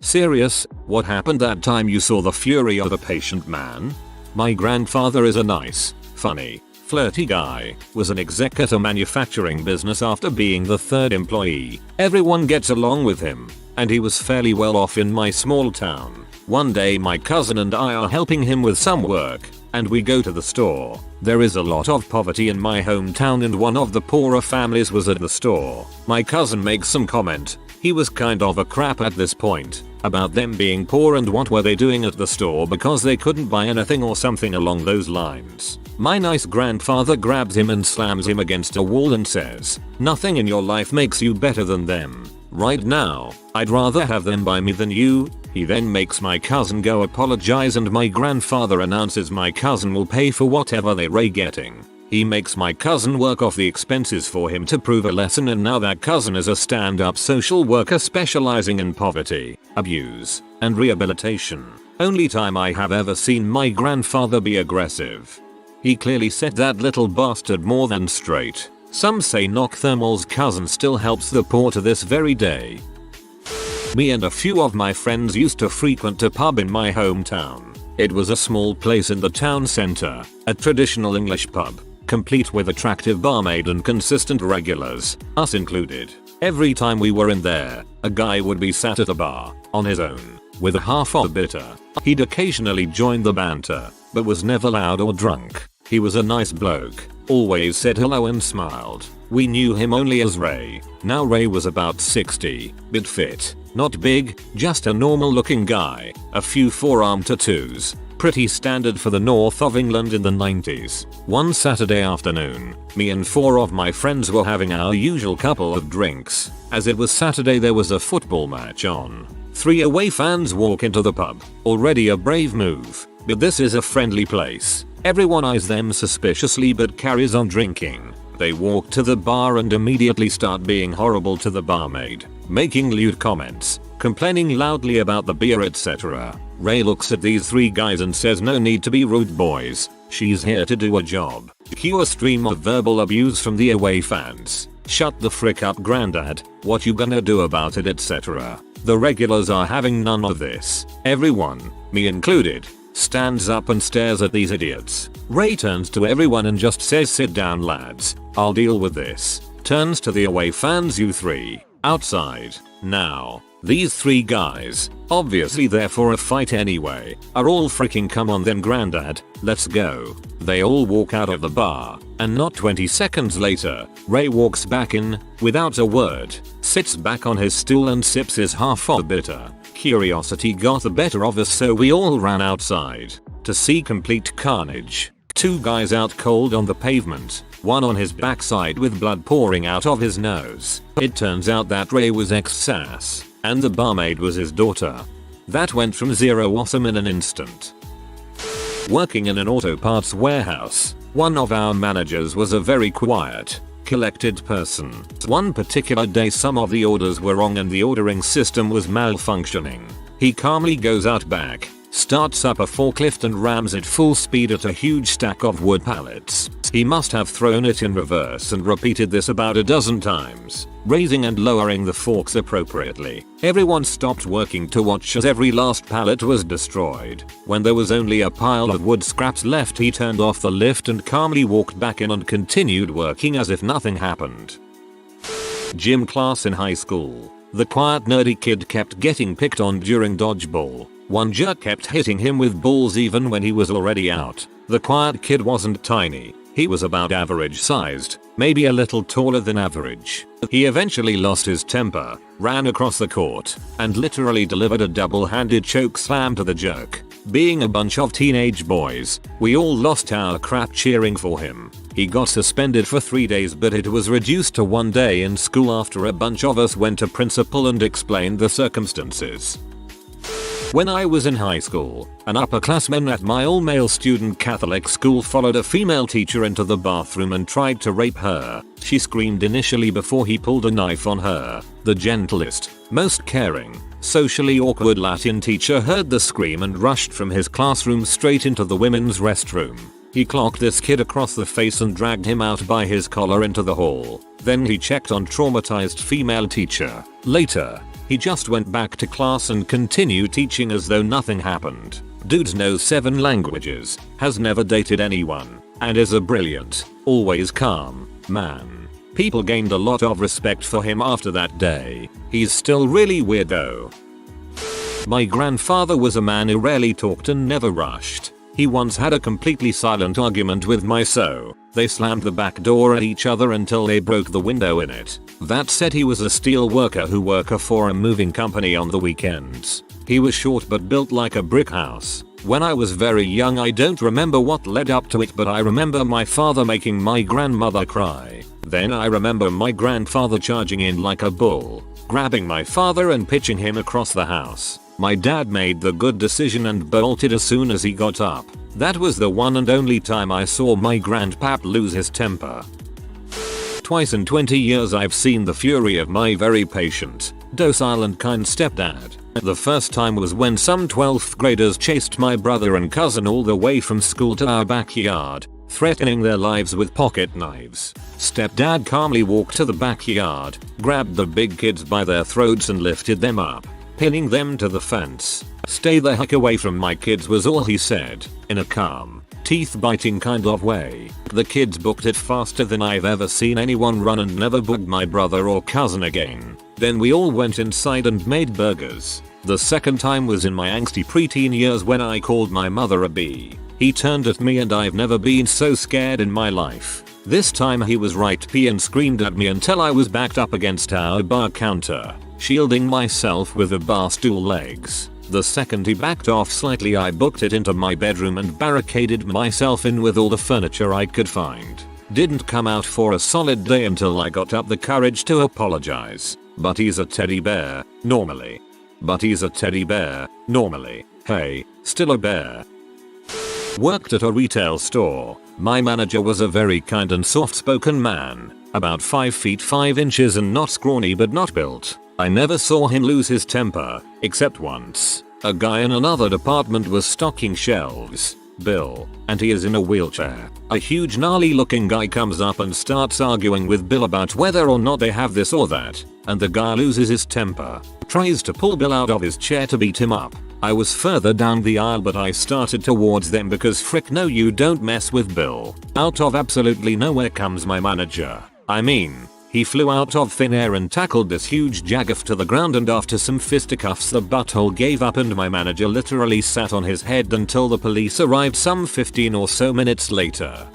Serious, what happened that time you saw the fury of the patient man? My grandfather is a nice, funny, flirty guy, was an exec at a manufacturing business after being the third employee. Everyone gets along with him, and he was fairly well off in my small town. One day my cousin and I are helping him with some work, and we go to the store. There is a lot of poverty in my hometown and one of the poorer families was at the store. My cousin makes some comment, he was kind of a crap at this point, about them being poor and what were they doing at the store because they couldn't buy anything or something along those lines. My nice grandfather grabs him and slams him against a wall and says, "Nothing in your life makes you better than them. Right now, I'd rather have them by me than you." He then makes my cousin go apologize and my grandfather announces my cousin will pay for whatever they're getting. He makes my cousin work off the expenses for him to prove a lesson and now that cousin is a stand-up social worker specializing in poverty, abuse, and rehabilitation. Only time I have ever seen my grandfather be aggressive. He clearly set that little bastard more than straight. Some say Nocthermal's cousin still helps the poor to this very day. Me and a few of my friends used to frequent a pub in my hometown. It was a small place in the town center, a traditional English pub, complete with attractive barmaid and consistent regulars, us included. Every time we were in there, a guy would be sat at a bar, on his own, with a half a bitter. He'd occasionally join the banter, but was never loud or drunk. He was a nice bloke, always said hello and smiled. We knew him only as Ray. Now Ray was about 60, bit fit, not big, just a normal looking guy, a few forearm tattoos, pretty standard for the north of England in the 90s. One Saturday afternoon, me and 4 of my friends were having our usual couple of drinks. As it was Saturday there was a football match on. 3 away fans walk into the pub, already a brave move, but this is a friendly place. Everyone eyes them suspiciously but carries on drinking. They walk to the bar and immediately start being horrible to the barmaid, making lewd comments, complaining loudly about the beer etc. Ray looks at these 3 guys and says, "No need to be rude boys, she's here to do a job." Cue a stream of verbal abuse from the away fans. "Shut the frick up granddad, what you gonna do about it etc." The regulars are having none of this. Everyone, me included, stands up and stares at these idiots. Ray turns to everyone and just says, "Sit down lads, I'll deal with this." Turns to the away fans, "You 3, outside, now." These 3 guys, obviously there for a fight anyway, are all freaking "Come on then granddad, let's go." They all walk out of the bar, and not 20 seconds later, Ray walks back in, without a word, sits back on his stool and sips his half-a bitter. Curiosity got the better of us so we all ran outside to see complete carnage. 2 guys out cold on the pavement, one on his backside with blood pouring out of his nose. It turns out that Ray was ex-sass, and the barmaid was his daughter. That went from 0 awesome in an instant. Working in an auto parts warehouse, one of our managers was a very quiet, collected person. One particular day some of the orders were wrong and the ordering system was malfunctioning. He calmly goes out back, starts up a forklift and rams it full speed at a huge stack of wood pallets. He must have thrown it in reverse and repeated this about a dozen times, raising and lowering the forks appropriately. Everyone stopped working to watch as every last pallet was destroyed. When there was only a pile of wood scraps left, he turned off the lift and calmly walked back in and continued working as if nothing happened. Gym class in high school. The quiet nerdy kid kept getting picked on during dodgeball. One jerk kept hitting him with balls even when he was already out. The quiet kid wasn't tiny. He was about average sized, maybe a little taller than average. He eventually lost his temper, ran across the court, and literally delivered a double-handed choke slam to the jerk. Being a bunch of teenage boys, we all lost our crap cheering for him. He got suspended for 3 days but it was reduced to 1 day in school after a bunch of us went to principal and explained the circumstances. When I was in high school, an upperclassman at my all-male student Catholic school followed a female teacher into the bathroom and tried to rape her. She screamed initially before he pulled a knife on her. The gentlest, most caring, socially awkward Latin teacher heard the scream and rushed from his classroom straight into the women's restroom. He clocked this kid across the face and dragged him out by his collar into the hall. Then he checked on traumatized female teacher. Later, He just went back to class and continued teaching as though nothing happened. Dude knows 7 languages, has never dated anyone, and is a brilliant, always calm man. People gained a lot of respect for him after that day. He's still really weird though. My grandfather was a man who rarely talked and never rushed. He once had a completely silent argument with my so. They slammed the back door at each other until they broke the window in it. That said, he was a steel worker who worked for a moving company on the weekends. He was short but built like a brick house. When I was very young, I don't remember what led up to it, but I remember my father making my grandmother cry. Then I remember my grandfather charging in like a bull, grabbing my father and pitching him across the house. My dad made the good decision and bolted as soon as he got up. That was the one and only time I saw my grandpap lose his temper. Twice in 20 years I've seen the fury of my very patient, docile and kind stepdad. The first time was when some 12th graders chased my brother and cousin all the way from school to our backyard, threatening their lives with pocket knives. Stepdad calmly walked to the backyard, grabbed the big kids by their throats and lifted them up, pinning them to the fence. "Stay the heck away from my kids," was all he said, in a calm, teeth-biting kind of way. The kids booked it faster than I've ever seen anyone run and never bugged my brother or cousin again. Then we all went inside and made burgers. The second time was in my angsty preteen years when I called my mother a bee. He turned at me and I've never been so scared in my life. This time he was right pee and screamed at me until I was backed up against our bar counter, shielding myself with the bar stool legs. The second he backed off slightly, I booked it into my bedroom and barricaded myself in with all the furniture I could find. Didn't come out for a solid day until I got up the courage to apologize. But he's a teddy bear, normally. Hey, still a bear. Worked at a retail store. My manager was a very kind and soft-spoken man, about 5 feet 5 inches and not scrawny but not built. I never saw him lose his temper, except once. A guy in another department was stocking shelves, Bill, and he is in a wheelchair. A huge gnarly looking guy comes up and starts arguing with Bill about whether or not they have this or that, and the guy loses his temper, tries to pull Bill out of his chair to beat him up. I was further down the aisle but I started towards them because frick no, you don't mess with Bill. Out of absolutely nowhere comes my manager. I mean, he flew out of thin air and tackled this huge jagoff to the ground, and after some fisticuffs the butthole gave up and my manager literally sat on his head until the police arrived some 15 or so minutes later.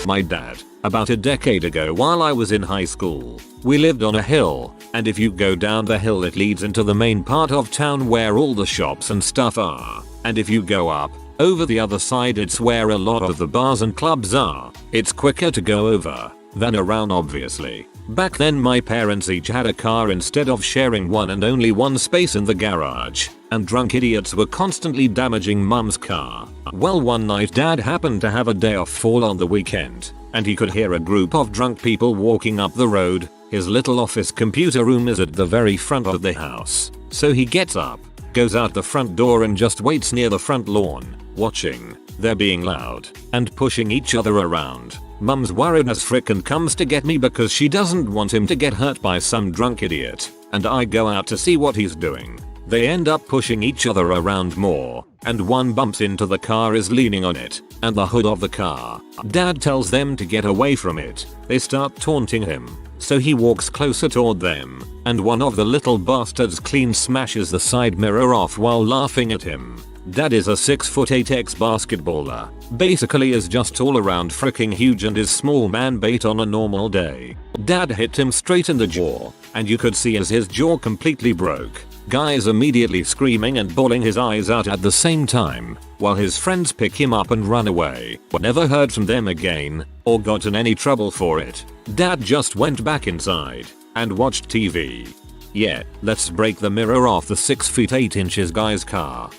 My dad. About a decade ago while I was in high school, we lived on a hill, and if you go down the hill it leads into the main part of town where all the shops and stuff are, and if you go up, over the other side it's where a lot of the bars and clubs are. It's quicker to go over than around obviously. Back then my parents each had a car instead of sharing one and only one space in the garage, and drunk idiots were constantly damaging mum's car. Well, one night dad happened to have a day off fall on the weekend, and he could hear a group of drunk people walking up the road. His little office computer room is at the very front of the house, so he gets up, goes out the front door and just waits near the front lawn, watching. They're being loud and pushing each other around. Mum's worried as frick and comes to get me because she doesn't want him to get hurt by some drunk idiot, and I go out to see what he's doing. They end up pushing each other around more, and one bumps into the car, is leaning on it, and the hood of the car. Dad tells them to get away from it. They start taunting him, so he walks closer toward them, and one of the little bastards clean smashes the side mirror off while laughing at him. Dad is a 6'8" ex-basketballer, basically is just all around freaking huge and is small man bait on a normal day. Dad hit him straight in the jaw, and you could see as his jaw completely broke. Guys immediately screaming and bawling his eyes out at the same time, while his friends pick him up and run away. Never heard from them again, or got in any trouble for it. Dad just went back inside, and watched TV. Yeah, let's break the mirror off the 6'8" guy's car.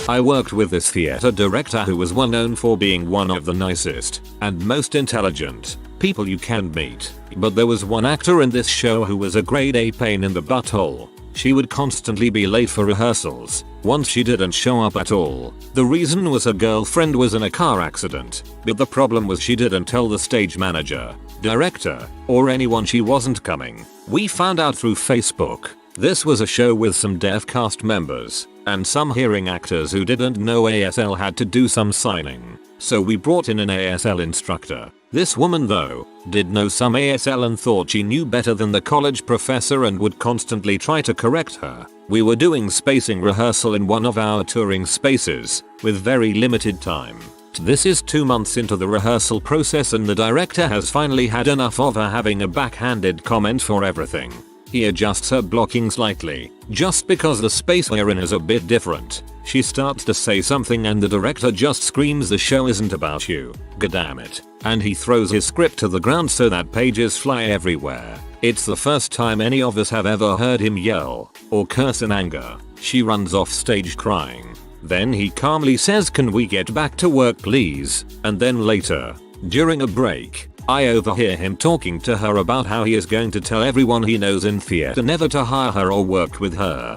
I worked with this theater director who was well known for being one of the nicest and most intelligent people you can meet. But there was one actor in this show who was a grade A pain in the butthole. She would constantly be late for rehearsals. Once she didn't show up at all. The reason was her girlfriend was in a car accident. But the problem was she didn't tell the stage manager, director, or anyone she wasn't coming. We found out through Facebook. This was a show with some deaf cast members and some hearing actors who didn't know ASL had to do some signing. So we brought in an ASL instructor. This woman though did know some ASL and thought she knew better than the college professor and would constantly try to correct her. We were doing spacing rehearsal in one of our touring spaces with very limited time. This is 2 months into the rehearsal process and the director has finally had enough of her having a backhanded comment for everything. He adjusts her blocking slightly, just because the space we're in is a bit different. She starts to say something and the director just screams, "The show isn't about you, goddammit." And he throws his script to the ground so that pages fly everywhere. It's the first time any of us have ever heard him yell or curse in anger. She runs off stage crying. Then he calmly says, "Can we get back to work please?" And then later, during a break, I overhear him talking to her about how he is going to tell everyone he knows in theater never to hire her or work with her.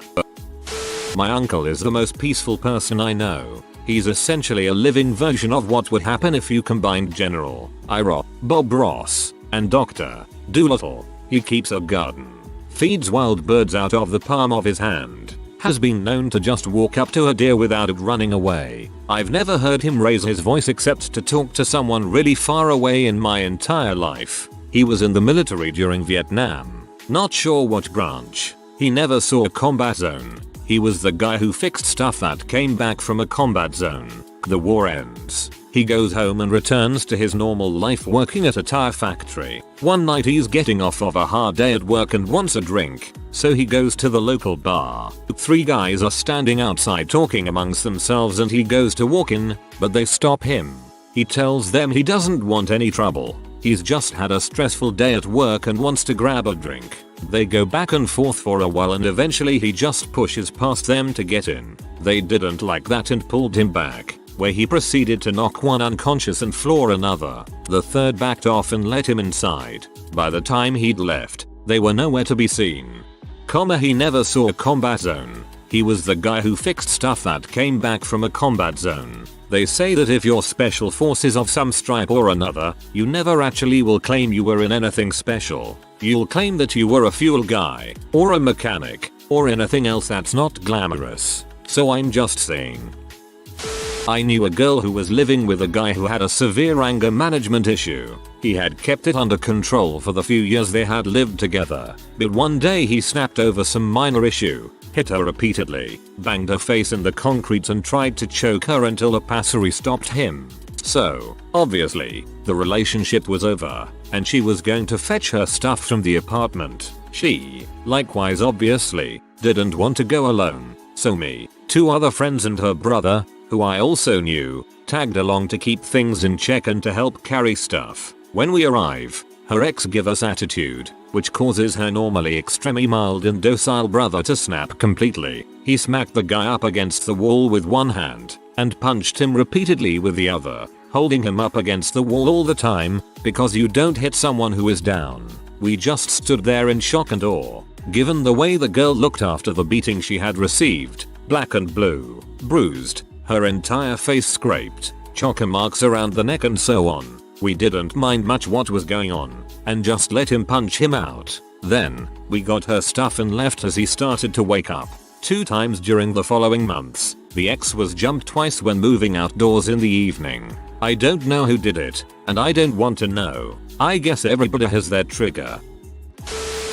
My uncle is the most peaceful person I know. He's essentially a living version of what would happen if you combined General Iroh, Bob Ross, and Dr. Dolittle. He keeps a garden, feeds wild birds out of the palm of his hand, has been known to just walk up to a deer without it running away. I've never heard him raise his voice except to talk to someone really far away in my entire life. He was in the military during Vietnam. Not sure what branch. He never saw a combat zone. He was the guy who fixed stuff that came back from a combat zone. The war ends. He goes home and returns to his normal life working at a tire factory. One night he's getting off of a hard day at work and wants a drink, so he goes to the local bar. 3 guys are standing outside talking amongst themselves and he goes to walk in, but they stop him. He tells them he doesn't want any trouble. He's just had a stressful day at work and wants to grab a drink. They go back and forth for a while and eventually he just pushes past them to get in. They didn't like that and pulled him back, where he proceeded to knock one unconscious and floor another. The third backed off and let him inside. By the time he'd left, they were nowhere to be seen. He never saw a combat zone. He was the guy who fixed stuff that came back from a combat zone. They say that if you're special forces of some stripe or another, you never actually will claim you were in anything special. You'll claim that you were a fuel guy, or a mechanic, or anything else that's not glamorous. So I'm just saying. I knew a girl who was living with a guy who had a severe anger management issue. He had kept it under control for the few years they had lived together, but one day he snapped over some minor issue, hit her repeatedly, banged her face in the concrete and tried to choke her until a passery stopped him. So, obviously, the relationship was over, and she was going to fetch her stuff from the apartment. She, likewise obviously, didn't want to go alone, so me, 2 other friends and her brother, who I also knew, tagged along to keep things in check and to help carry stuff. When we arrive, her ex gives us attitude, which causes her normally extremely mild and docile brother to snap completely. He smacked the guy up against the wall with one hand, and punched him repeatedly with the other, holding him up against the wall all the time, because you don't hit someone who is down. We just stood there in shock and awe, given the way the girl looked after the beating she had received, black and blue, bruised, her entire face scraped, choker marks around the neck and so on. We didn't mind much what was going on, and just let him punch him out. Then, we got her stuff and left as he started to wake up. 2 times during the following months, the ex was jumped twice when moving outdoors in the evening. I don't know who did it, and I don't want to know. I guess everybody has their trigger.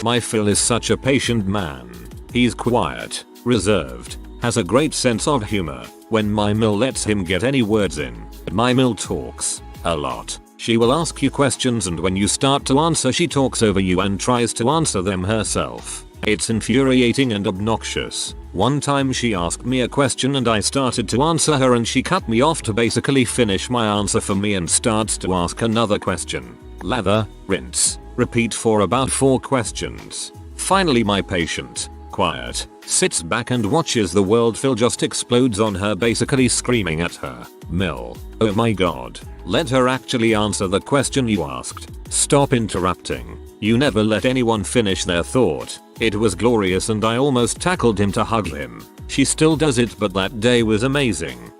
My Phil is such a patient man. He's quiet, reserved, has a great sense of humor. When my Mill lets him get any words in, my Mill talks a lot. She will ask you questions and when you start to answer she talks over you and tries to answer them herself. It's infuriating and obnoxious. One time she asked me a question and I started to answer her and she cut me off to basically finish my answer for me and starts to ask another question. Lather, rinse, repeat for about 4 questions. Finally my patient, quiet, sits back and watches the world. Phil just explodes on her, basically screaming at her. Mill, oh my god. Let her actually answer the question you asked. Stop interrupting. You never let anyone finish their thought. It was glorious and I almost tackled him to hug him. She still does it, but that day was amazing.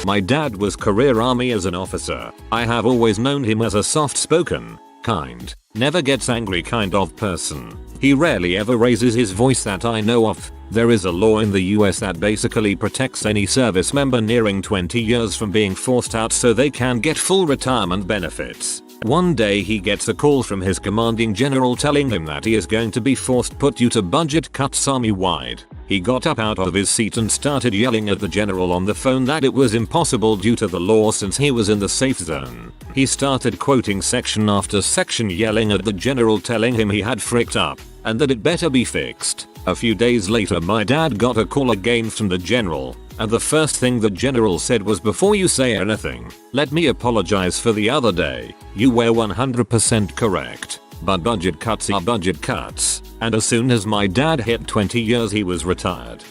My dad was career army as an officer. I have always known him as a soft-spoken, kind, never gets angry kind of person. He rarely ever raises his voice that I know of. There is a law in the US that basically protects any service member nearing 20 years from being forced out so they can get full retirement benefits. One day he gets a call from his commanding general telling him that he is going to be forced put due to budget cuts army-wide. He got up out of his seat and started yelling at the general on the phone that it was impossible due to the law since he was in the safe zone. He started quoting section after section, yelling at the general, telling him he had fricked up and that it better be fixed. A few days later my dad got a call again from the general, and the first thing the general said was, "Before you say anything, let me apologize for the other day. You were 100% correct. But budget cuts are budget cuts." And as soon as my dad hit 20 years he was retired.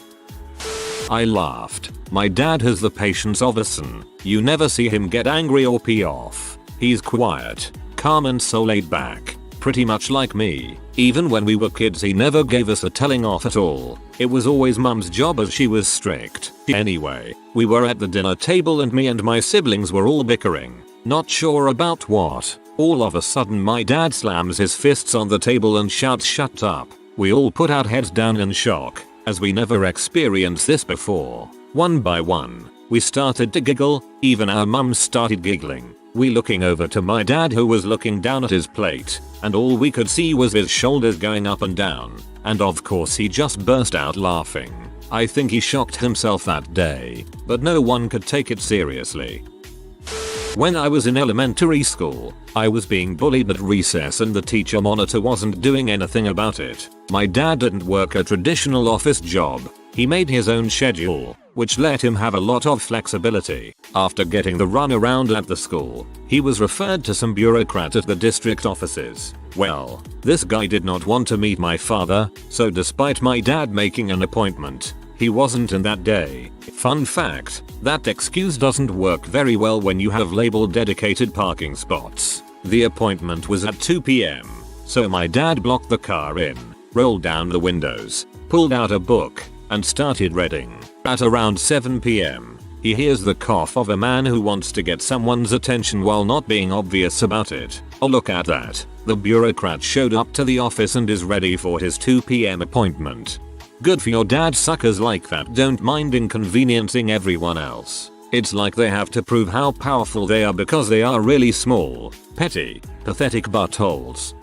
I laughed. My dad has the patience of a son. You never see him get angry or pee off. He's quiet, calm and so laid back. Pretty much like me. Even when we were kids he never gave us a telling off at all. It was always mum's job as she was strict. Anyway, we were at the dinner table and me and my siblings were all bickering. Not sure about what. All of a sudden my dad slams his fists on the table and shouts, "Shut up." We all put our heads down in shock, as we never experienced this before. One by one, we started to giggle, even our mums started giggling. We looking over to my dad who was looking down at his plate, and all we could see was his shoulders going up and down, and of course he just burst out laughing. I think he shocked himself that day, but no one could take it seriously. When I was in elementary school, I was being bullied at recess and the teacher monitor wasn't doing anything about it. My dad didn't work a traditional office job. He made his own schedule, which let him have a lot of flexibility. After getting the runaround at the school, he was referred to some bureaucrat at the district offices. Well, this guy did not want to meet my father, so despite my dad making an appointment, he wasn't in that day. Fun fact, that excuse doesn't work very well when you have labeled dedicated parking spots. The appointment was at 2 p.m, so my dad blocked the car in, rolled down the windows, pulled out a book, and started reading. At around 7 p.m, he hears the cough of a man who wants to get someone's attention while not being obvious about it. Oh, look at that. The bureaucrat showed up to the office and is ready for his 2 p.m. appointment. Good for your dad. Suckers like that don't mind inconveniencing everyone else. It's like they have to prove how powerful they are because they are really small, petty, pathetic buttholes.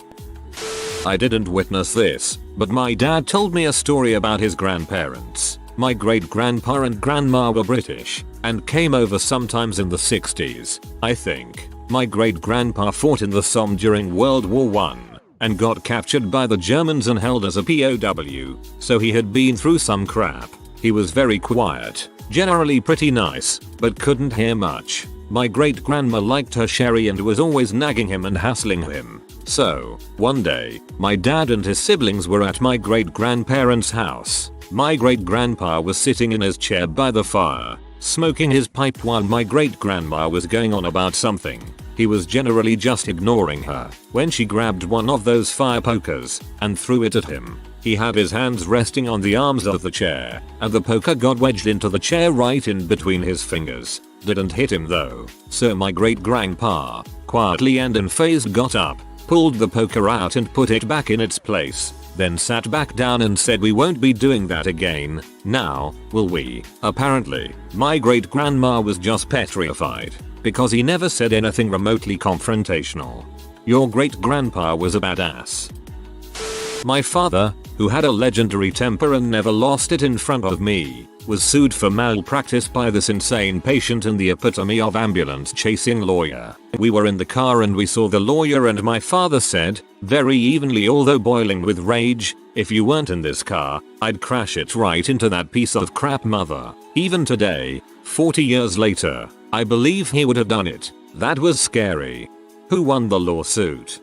I didn't witness this, but my dad told me a story about his grandparents. My great-grandpa and grandma were British and came over sometimes in the 60s, I think. My great-grandpa fought in the Somme during World War I and got captured by the Germans and held as a POW, so he had been through some crap. He was very quiet, generally pretty nice, but couldn't hear much. My great-grandma liked her sherry and was always nagging him and hassling him. So, one day, my dad and his siblings were at my great-grandparents' house. My great-grandpa was sitting in his chair by the fire, smoking his pipe while my great-grandma was going on about something. He was generally just ignoring her when she grabbed one of those fire pokers and threw it at him. He had his hands resting on the arms of the chair, and the poker got wedged into the chair right in between his fingers. Didn't hit him though, so my great-grandpa, quietly and unfazed, got up, pulled the poker out and put it back in its place, then sat back down and said, "We won't be doing that again, now, will we?" Apparently, my great-grandma was just petrified, because he never said anything remotely confrontational. Your great-grandpa was a badass. My father, who had a legendary temper and never lost it in front of me, was sued for malpractice by this insane patient and the epitome of ambulance chasing lawyer. We were in the car and we saw the lawyer and my father said, very evenly although boiling with rage, "If you weren't in this car, I'd crash it right into that piece of crap mother." Even today, 40 years later, I believe he would have done it. That was scary. Who won the lawsuit?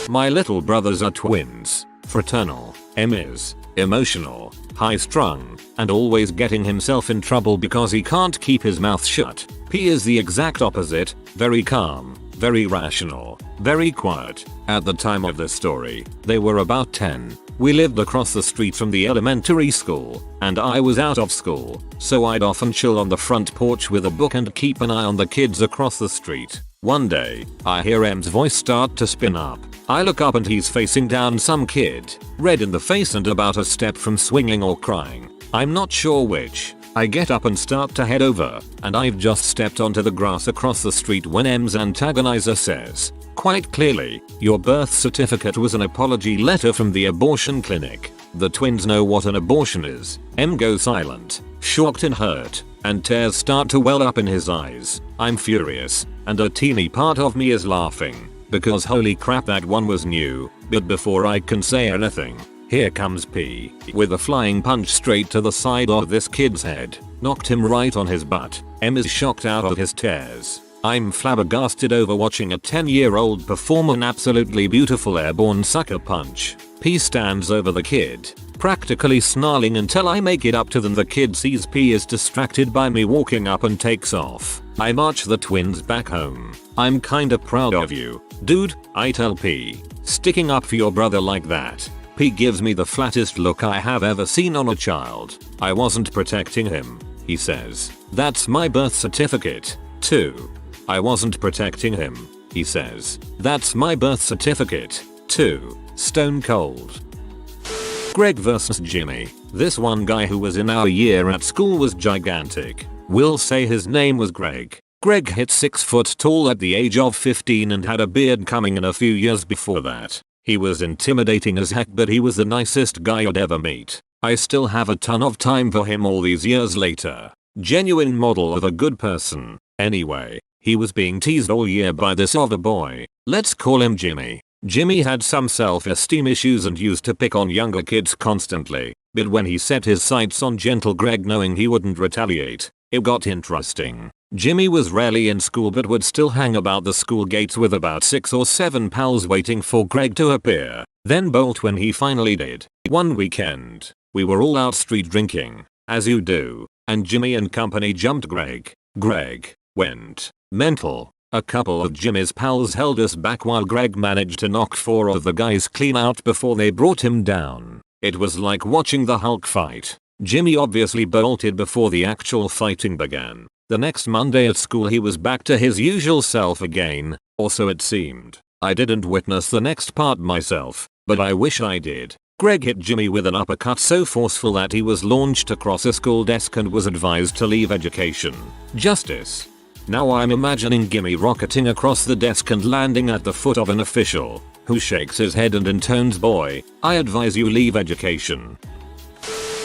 My little brothers are twins. Fraternal. M is emotional, high-strung, and always getting himself in trouble because he can't keep his mouth shut. P is the exact opposite, very calm, very rational, very quiet. At the time of this story, they were about 10. We lived across the street from the elementary school, and I was out of school, so I'd often chill on the front porch with a book and keep an eye on the kids across the street. One day, I hear M's voice start to spin up. I look up and he's facing down some kid, red in the face and about a step from swinging or crying. I'm not sure which. I get up and start to head over, and I've just stepped onto the grass across the street when M's antagonizer says, quite clearly, your birth certificate was an apology letter from the abortion clinic. The twins know what an abortion is. M goes silent, shocked and hurt, and tears start to well up in his eyes. I'm furious, and a teeny part of me is laughing, because holy crap that one was new. But before I can say anything, here comes P with a flying punch straight to the side of this kid's head, knocked him right on his butt. M is shocked out of his tears. I'm flabbergasted over watching a 10-year-old perform an absolutely beautiful airborne sucker punch. P stands over the kid, practically snarling until I make it up to them. The kid sees P is distracted by me walking up and takes off. I march the twins back home. I'm kinda proud of you, dude, I tell P. Sticking up for your brother like that. P gives me the flattest look I have ever seen on a child. I wasn't protecting him, he says. That's my birth certificate, too. I wasn't protecting him, he says. That's my birth certificate, too. Stone cold. Greg vs Jimmy. This one guy who was in our year at school was gigantic. We'll say his name was Greg. Greg hit 6 foot tall at the age of 15 and had a beard coming in a few years before that. He was intimidating as heck, but he was the nicest guy I'd ever meet. I still have a ton of time for him all these years later. Genuine model of a good person. Anyway, he was being teased all year by this other boy. Let's call him Jimmy. Jimmy had some self-esteem issues and used to pick on younger kids constantly. But when he set his sights on gentle Greg knowing he wouldn't retaliate, it got interesting. Jimmy was rarely in school but would still hang about the school gates with about 6 or 7 pals waiting for Greg to appear, then bolt when he finally did. One weekend, we were all out street drinking, as you do, and Jimmy and company jumped Greg. Greg went mental. A couple of Jimmy's pals held us back while Greg managed to knock 4 of the guys clean out before they brought him down. It was like watching the Hulk fight. Jimmy obviously bolted before the actual fighting began. The next Monday at school he was back to his usual self again, or so it seemed. I didn't witness the next part myself, but I wish I did. Greg hit Jimmy with an uppercut so forceful that he was launched across a school desk and was advised to leave education. Justice. Now I'm imagining Jimmy rocketing across the desk and landing at the foot of an official, who shakes his head and intones, "Boy, I advise you leave education."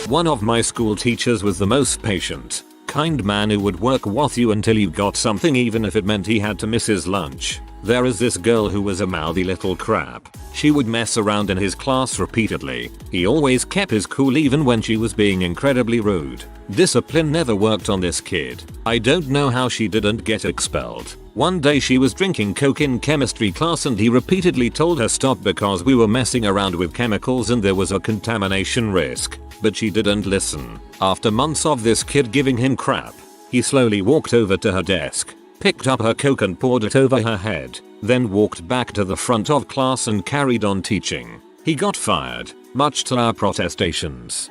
One of my school teachers was the most patient, kind man who would work with you until you got something, even if it meant he had to miss his lunch. There is this girl who was a mouthy little crap. She would mess around in his class repeatedly. He always kept his cool even when she was being incredibly rude. Discipline never worked on this kid. I don't know how she didn't get expelled. One day she was drinking Coke in chemistry class and he repeatedly told her stop because we were messing around with chemicals and there was a contamination risk. But she didn't listen. After months of this kid giving him crap, he slowly walked over to her desk, picked up her Coke and poured it over her head, then walked back to the front of class and carried on teaching. He got fired, much to our protestations.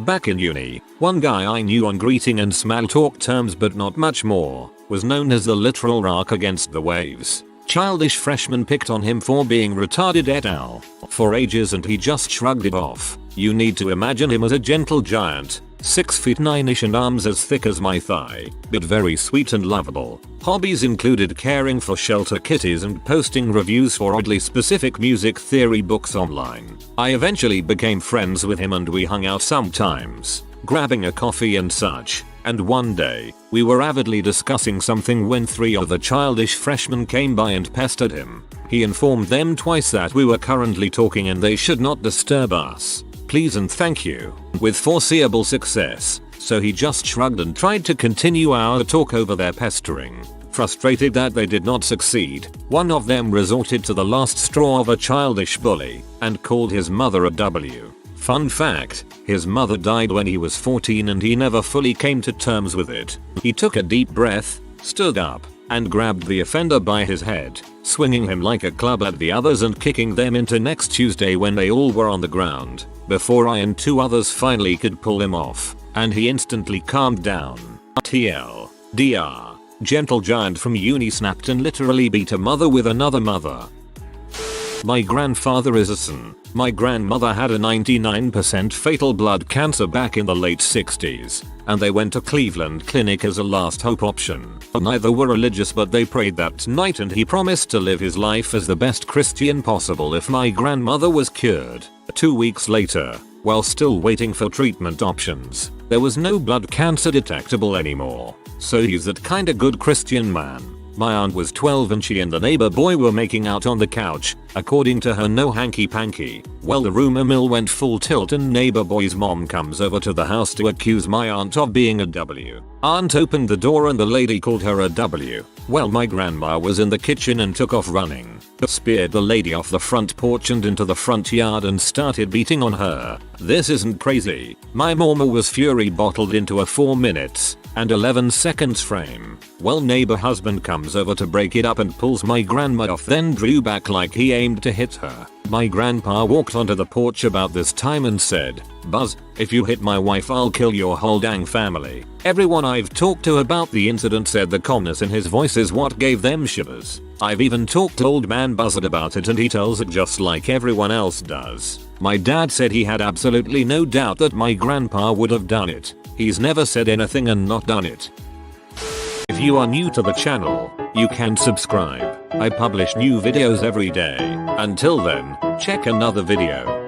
Back in uni, one guy I knew on greeting and small talk terms but not much more, was known as the literal rock against the waves. Childish freshmen picked on him for being retarded et al. For ages and he just shrugged it off. You need to imagine him as a gentle giant, 6 feet 9ish and arms as thick as my thigh, but very sweet and lovable. Hobbies included caring for shelter kitties and posting reviews for oddly specific music theory books online. I eventually became friends with him and we hung out sometimes, grabbing a coffee and such, and one day, we were avidly discussing something when 3 of the childish freshmen came by and pestered him. He informed them twice that we were currently talking and they should not disturb us. Please and thank you, with foreseeable success, so he just shrugged and tried to continue our talk over their pestering. Frustrated that they did not succeed, one of them resorted to the last straw of a childish bully, and called his mother a W. Fun fact, his mother died when he was 14 and he never fully came to terms with it. He took a deep breath, stood up, and grabbed the offender by his head, swinging him like a club at the others and kicking them into next Tuesday when they all were on the ground, before I and 2 others finally could pull him off, and he instantly calmed down. TL. DR. Gentle giant from uni snapped and literally beat a mother with another mother. My grandfather is a son. My grandmother had a 99% fatal blood cancer back in the late 60s, and they went to Cleveland Clinic as a last hope option. Neither were religious, but they prayed that night and he promised to live his life as the best Christian possible if my grandmother was cured. 2 weeks later, while still waiting for treatment options, there was no blood cancer detectable anymore. So he's that kinda good Christian man. My aunt was 12 and she and the neighbor boy were making out on the couch. According to her, no hanky panky. Well, the rumor mill went full tilt and neighbor boy's mom comes over to the house to accuse my aunt of being a W. Aunt opened the door and the lady called her a W. Well, my grandma was in the kitchen and took off running. Speared the lady off the front porch and into the front yard and started beating on her. This isn't crazy. My mama was fury bottled into a 4 minutes and 11 seconds frame. Well, neighbor husband comes over to break it up and pulls my grandma off, then drew back like he aimed to hit her. My grandpa walked onto the porch about this time and said, "Buzz, if you hit my wife I'll kill your whole dang family." Everyone I've talked to about the incident said the calmness in his voice is what gave them shivers. I've even talked to old man Buzzard about it and he tells it just like everyone else does. My dad said he had absolutely no doubt that my grandpa would have done it. He's never said anything and not done it. If you are new to the channel, you can subscribe. I publish new videos every day. Until then, check another video.